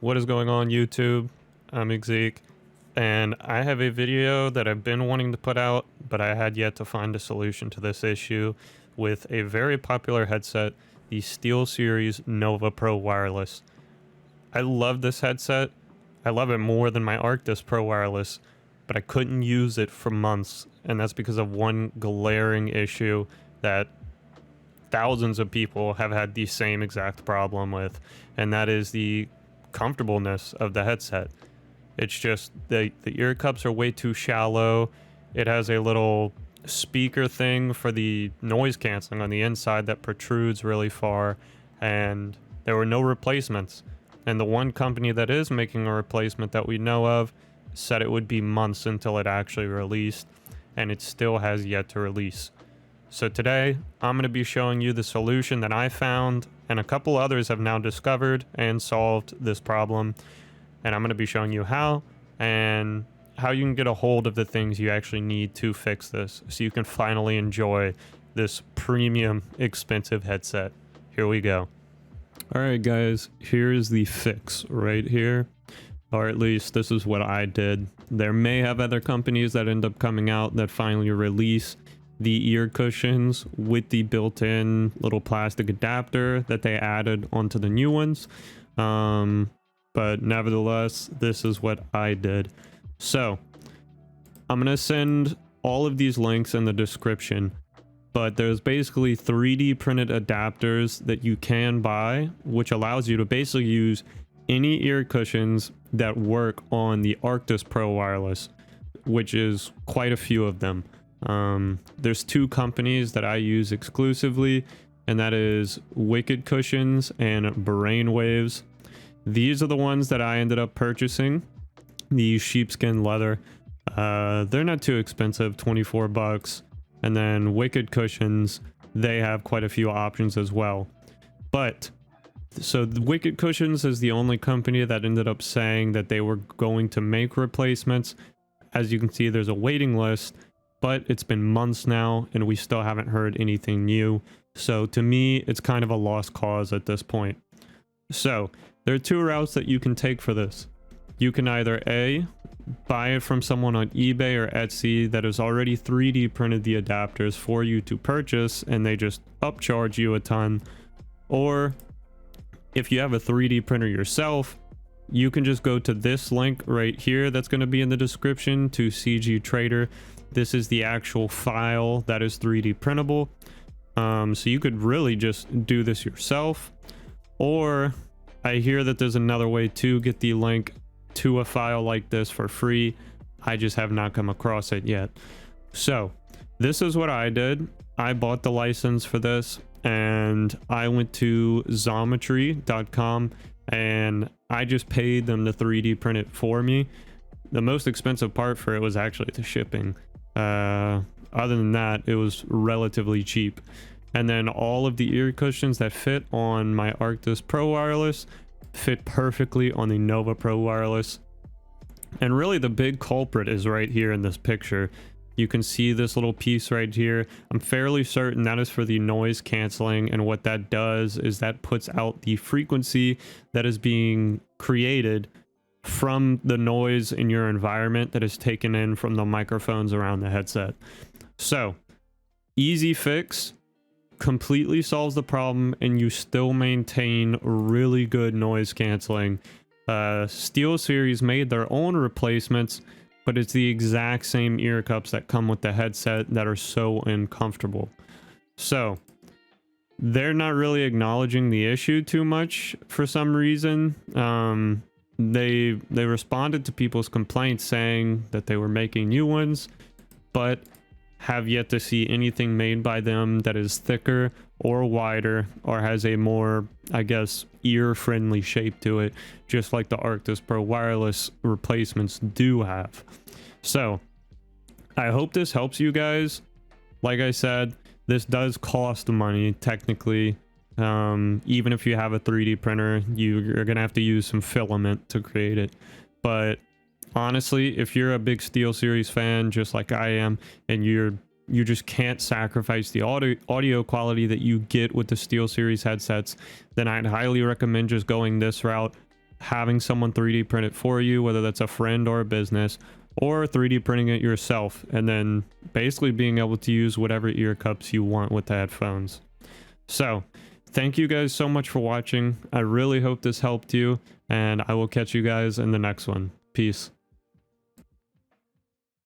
What is going on, YouTube? I'm EVGA, and I have a video that I've been wanting to put out, but I had yet to find a solution to this issue with a very popular headset, the SteelSeries Nova Pro wireless. I love this headset. I love it more than my Arctis Pro wireless, but I couldn't use it for months, and that's because of one glaring issue that thousands of people have had the same exact problem with, and that is the comfortableness of the headset. It's just the ear cups are way too shallow. It has a little speaker thing for the noise canceling on the inside that protrudes really far, and there were no replacements. And the one company that is making a replacement that we know of said it would be months until it actually released, and it still has yet to release. So today, I'm going to be showing you the solution that I found, and a couple others have now discovered and solved this problem. And I'm going to be showing you how, and how you can get a hold of the things you actually need to fix this, so you can finally enjoy this premium, expensive headset. Here we go. Alright guys, here's the fix right here. Or at least this is what I did. There may have other companies that end up coming out that finally release the ear cushions with the built-in little plastic adapter that they added onto the new ones. But nevertheless, this is what I did. So I'm gonna send all of these links in the description, but there's basically 3D printed adapters that you can buy, which allows you to basically use any ear cushions that work on the Arctis Pro wireless, which is quite a few of them. There's two companies that I use exclusively, and that is Wicked Cushions and Brainwaves. These are the ones that I ended up purchasing. The sheepskin leather. They're not too expensive, 24 bucks. And then Wicked Cushions, they have quite a few options as well. But so the Wicked Cushions is the only company that ended up saying that they were going to make replacements. As you can see, there's a waiting list, but it's been months now and we still haven't heard anything new. So to me, it's kind of a lost cause at this point. So there are two routes that you can take for this. You can either A, buy it from someone on eBay or Etsy that has already 3D printed the adapters for you to purchase, and they just upcharge you a ton. Or if you have a 3D printer yourself, you can just go to this link right here that's going to be in the description to CG Trader. This is the actual file that is 3D printable. So you could really just do this yourself. Or I hear that there's another way to get the link to a file like this for free. I just have not come across it yet. So this is what I did. I bought the license for this, and I went to Xometry.com and I just paid them to 3D print it for me. The most expensive part for it was actually the shipping. Other than that, it was relatively cheap. And then all of the ear cushions that fit on my Arctis Pro wireless fit perfectly on the Nova Pro wireless. And really the big culprit is right here in this picture. You can see this little piece right here. I'm fairly certain that is for the noise canceling, and what that does is that puts out the frequency that is being created from the noise in your environment that is taken in from the microphones around the headset. So easy fix, completely solves the problem, and you still maintain really good noise canceling. SteelSeries made their own replacements, but it's the exact same ear cups that come with the headset that are so uncomfortable. So they're not really acknowledging the issue too much for some reason. They responded to people's complaints saying that they were making new ones, but have yet to see anything made by them that is thicker or wider or has a more, I guess, ear-friendly shape to it, just like the Arctis Pro wireless replacements do have. So I hope this helps you guys. Like I said, this does cost money technically. Even if you have a 3D printer, you're gonna have to use some filament to create it. But honestly, if you're a big SteelSeries fan, just like I am, and you just can't sacrifice the audio quality that you get with the SteelSeries headsets, then I'd highly recommend just going this route. having someone 3D print it for you, whether that's a friend or a business, or 3D printing it yourself, and then basically being able to use whatever ear cups you want with the headphones. So thank you guys so much for watching. I really hope this helped you, and I will catch you guys in the next one. Peace.